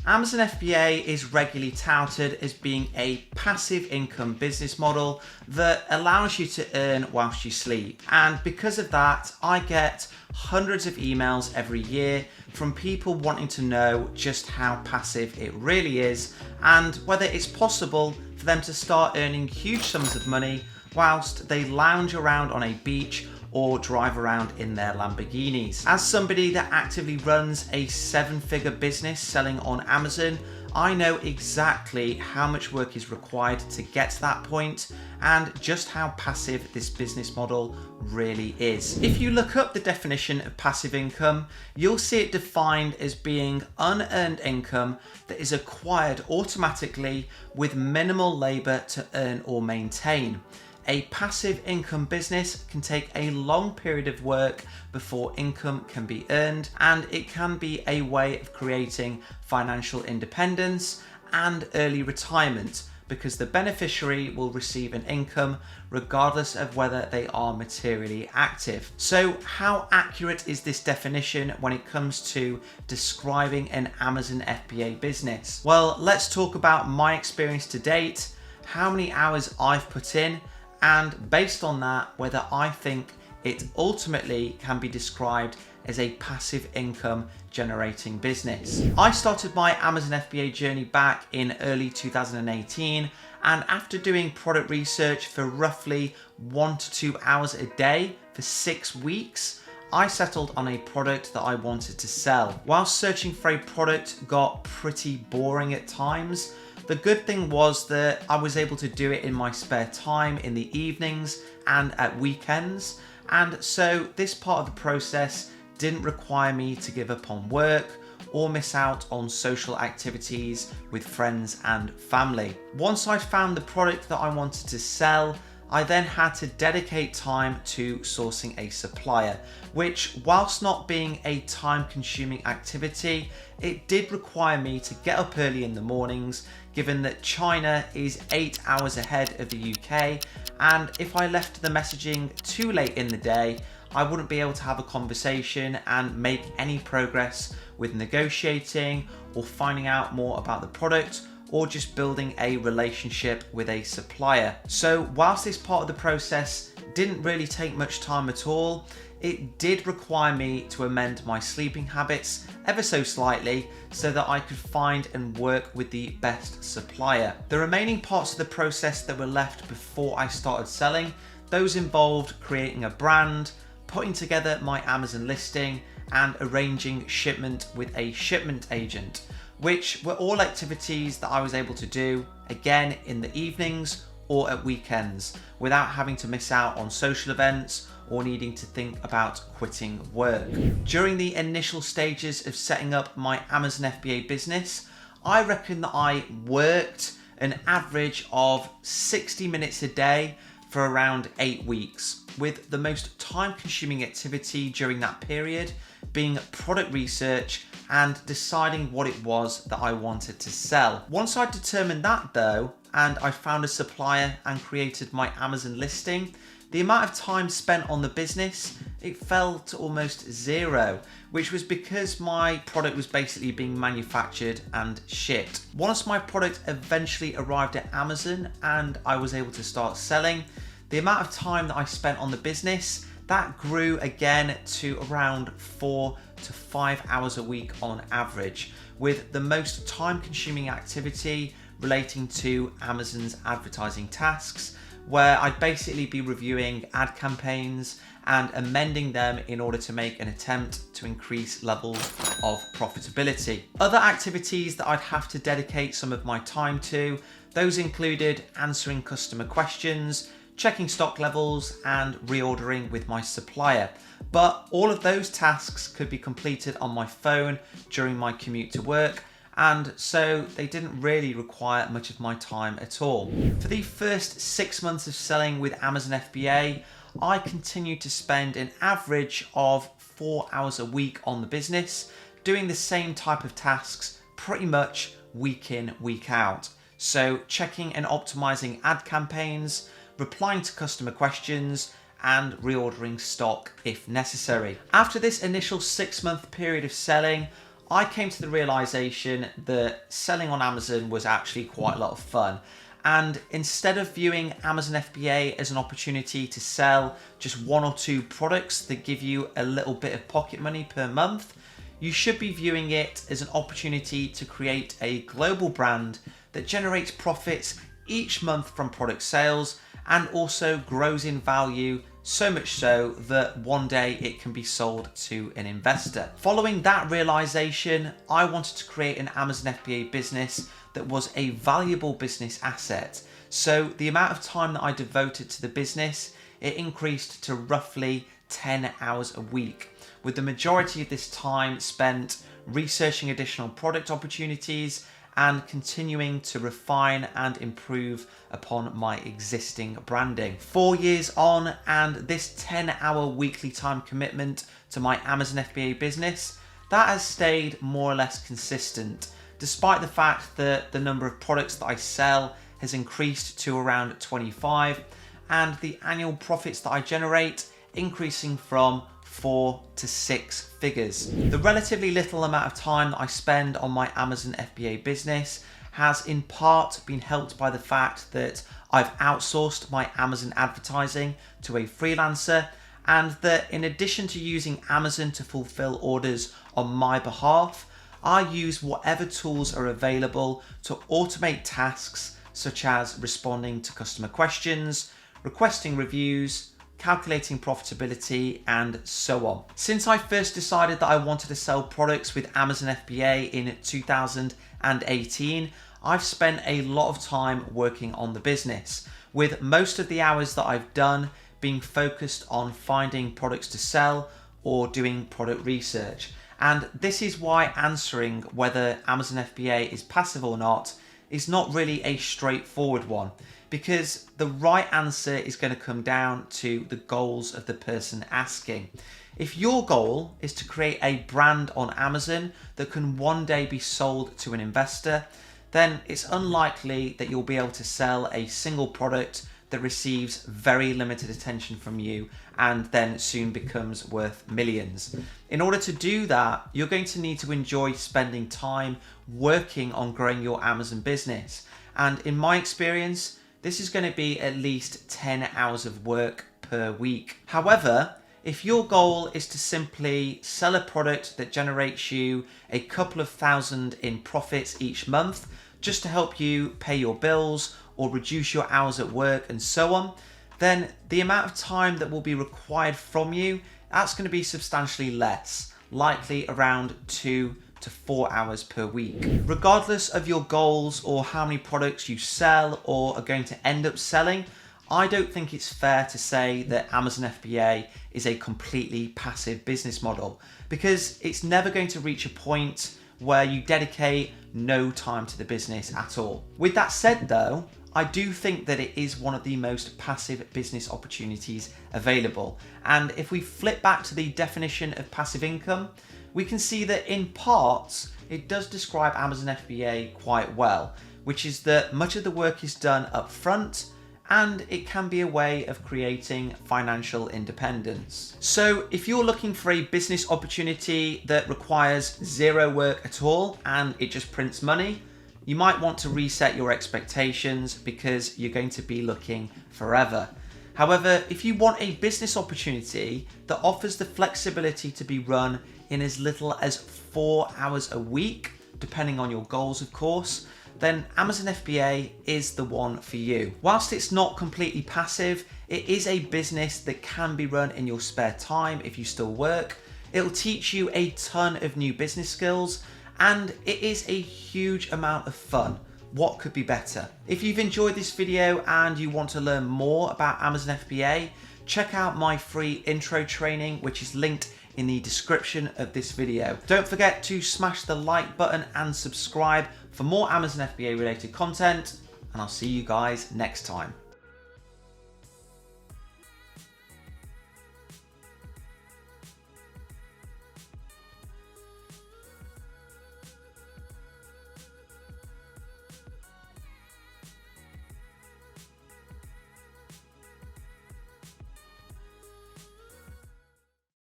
Amazon FBA is regularly touted as being a passive income business model that allows you to earn whilst you sleep. And because of that, I get hundreds of emails every year from people wanting to know just how passive it really is and whether it's possible for them to start earning huge sums of money whilst they lounge around on a beach or drive around in their Lamborghinis. As somebody that actively runs a 7-figure business selling on Amazon, I know exactly how much work is required to get to that point and just how passive this business model really is. If you look up the definition of passive income, you'll see it defined as being unearned income that is acquired automatically with minimal labor to earn or maintain. A passive income business can take a long period of work before income can be earned, and it can be a way of creating financial independence and early retirement because the beneficiary will receive an income regardless of whether they are materially active. So how accurate is this definition when it comes to describing an Amazon FBA business? Well, let's talk about my experience to date, how many hours I've put in, and based on that, whether I think it ultimately can be described as a passive income generating business. I started my Amazon FBA journey back in early 2018, and after doing product research for roughly 1 to 2 hours a day for 6 weeks, I settled on a product that I wanted to sell. While searching for a product got pretty boring at times, the good thing was that I was able to do it in my spare time in the evenings and at weekends, and so this part of the process didn't require me to give up on work or miss out on social activities with friends and family. Once I'd found the product that I wanted to sell, I then had to dedicate time to sourcing a supplier, which, whilst not being a time-consuming activity, it did require me to get up early in the mornings, given that China is 8 hours ahead of the UK, and if I left the messaging too late in the day, I wouldn't be able to have a conversation and make any progress with negotiating or finding out more about the product, or just building a relationship with a supplier. So whilst this part of the process didn't really take much time at all, it did require me to amend my sleeping habits ever so slightly so that I could find and work with the best supplier. The remaining parts of the process that were left before I started selling, those involved creating a brand, putting together my Amazon listing, and arranging shipment with a shipment agent, which were all activities that I was able to do, again, in the evenings or at weekends, without having to miss out on social events or needing to think about quitting work. During the initial stages of setting up my Amazon FBA business, I reckon that I worked an average of 60 minutes a day for around 8 weeks, with the most time-consuming activity during that period being product research and deciding what it was that I wanted to sell. Once I determined that though, and I found a supplier and created my Amazon listing, the amount of time spent on the business, it fell to almost zero, which was because my product was basically being manufactured and shipped. Once my product eventually arrived at Amazon and I was able to start selling, the amount of time that I spent on the business, that grew again to around 4 to 5 hours a week on average, with the most time-consuming activity relating to Amazon's advertising tasks, where I'd basically be reviewing ad campaigns and amending them in order to make an attempt to increase levels of profitability. Other activities that I'd have to dedicate some of my time to, those included answering customer questions, checking stock levels, and reordering with my supplier. But all of those tasks could be completed on my phone during my commute to work, and so they didn't really require much of my time at all. For the first 6 months of selling with Amazon FBA, I continued to spend an average of 4 hours a week on the business, doing the same type of tasks pretty much week in, week out. So checking and optimizing ad campaigns, replying to customer questions, and reordering stock if necessary. After this initial 6-month period of selling, I came to the realization that selling on Amazon was actually quite a lot of fun. And instead of viewing Amazon FBA as an opportunity to sell just 1 or 2 products that give you a little bit of pocket money per month, you should be viewing it as an opportunity to create a global brand that generates profits each month from product sales and also grows in value, so much so that one day it can be sold to an investor. Following that realization, I wanted to create an Amazon FBA business that was a valuable business asset. So the amount of time that I devoted to the business, it increased to roughly 10 hours a week, with the majority of this time spent researching additional product opportunities and continuing to refine and improve upon my existing branding. 4 years on, and this 10-hour weekly time commitment to my Amazon FBA business, that has stayed more or less consistent, despite the fact that the number of products that I sell has increased to around 25, and the annual profits that I generate increasing from 4 to 6 figures. The relatively little amount of time that I spend on my Amazon FBA business has in part been helped by the fact that I've outsourced my Amazon advertising to a freelancer, and that in addition to using Amazon to fulfill orders on my behalf, I use whatever tools are available to automate tasks such as responding to customer questions, requesting reviews, calculating profitability, and so on. Since I first decided that I wanted to sell products with Amazon FBA in 2018, I've spent a lot of time working on the business, with most of the hours that I've done being focused on finding products to sell or doing product research. And this is why answering whether Amazon FBA is passive or not is not really a straightforward one, because the right answer is going to come down to the goals of the person asking. If your goal is to create a brand on Amazon that can one day be sold to an investor, then it's unlikely that you'll be able to sell a single product that receives very limited attention from you and then soon becomes worth millions. In order to do that, you're going to need to enjoy spending time working on growing your Amazon business. And in my experience, this is going to be at least 10 hours of work per week. However, if your goal is to simply sell a product that generates you a couple of thousand in profits each month, just to help you pay your bills or reduce your hours at work and so on, then the amount of time that will be required from you, that's going to be substantially less, likely around 2 to 4 hours per week. Regardless of your goals or how many products you sell or are going to end up selling, I don't think it's fair to say that Amazon FBA is a completely passive business model, because it's never going to reach a point where you dedicate no time to the business at all. With that said though, I do think that it is one of the most passive business opportunities available. And if we flip back to the definition of passive income, we can see that in parts, it does describe Amazon FBA quite well, which is that much of the work is done up front, and it can be a way of creating financial independence. So if you're looking for a business opportunity that requires zero work at all and it just prints money, you might want to reset your expectations, because you're going to be looking forever. However, if you want a business opportunity that offers the flexibility to be run in as little as 4 hours a week, depending on your goals of course, then Amazon FBA is the one for you. Whilst it's not completely passive, it is a business that can be run in your spare time if you still work. It'll teach you a ton of new business skills, and it is a huge amount of fun. What could be better? If you've enjoyed this video and you want to learn more about Amazon FBA, check out my free intro training, which is linked in the description of this video. Don't forget to smash the like button and subscribe for more Amazon FBA related content, and I'll see you guys next time.